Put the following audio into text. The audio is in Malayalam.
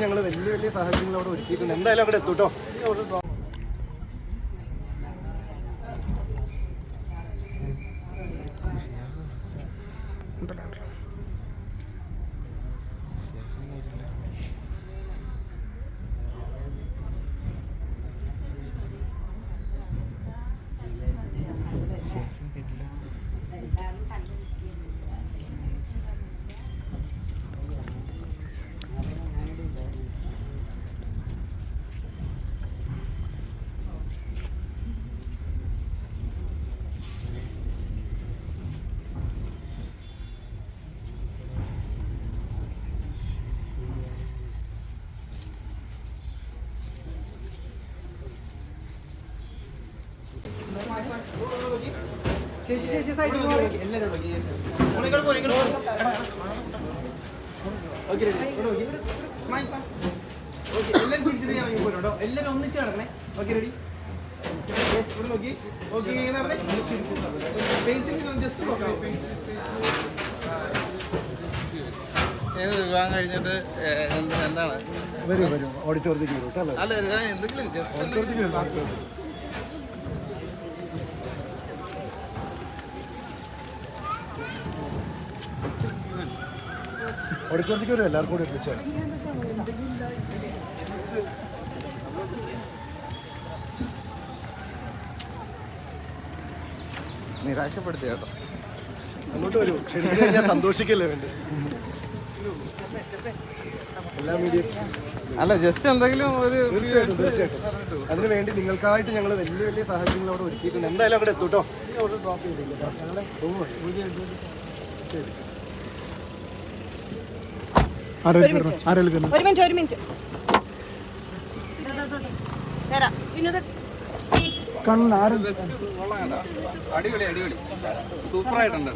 ഞങ്ങൾ വലിയ വലിയ സാഹചര്യങ്ങൾ അവിടെ ഒരുക്കിയിട്ടുണ്ട്. എന്തായാലും അവിടെ എത്തൂട്ടോ. എല്ലാരും ഒന്നിച്ച് നടന്നേ. Okay ready? നോക്കി ഓക്കെ വിവാഹം കഴിഞ്ഞിട്ട് എന്താണ് വരും ഓഡിറ്റോറിയത്തിലേക്ക് അല്ല എന്തെങ്കിലും ഓഡിറ്റോറിയത്തിലേക്ക് വരും. എല്ലാവർക്കും കൂടി ഒരുമിച്ചാണ്. നിരാശപ്പെടുത്തി കേട്ടോ. അങ്ങോട്ട് വരൂ. ക്ഷണിച്ചു കഴിഞ്ഞാൽ സന്തോഷിക്കല്ലേ വേണ്ടി എല്ലാ മീഡിയ. അല്ല ജസ്റ്റ് എന്തെങ്കിലും ഒരു തീർച്ചയായിട്ടും അതിനു വേണ്ടി നിങ്ങൾക്കായിട്ട് ഞങ്ങൾ വലിയ വലിയ സാഹചര്യങ്ങൾ അവിടെ ഒരുക്കിയിട്ടുണ്ട്. എന്തായാലും അവിടെ എത്തൂട്ടോ. ഡ്രോപ്പ് ചെയ്തില്ല ഞങ്ങളെ ശരി. ഒരു മിനിറ്റ് അടിപൊളി സൂപ്പറായിട്ടുണ്ട്.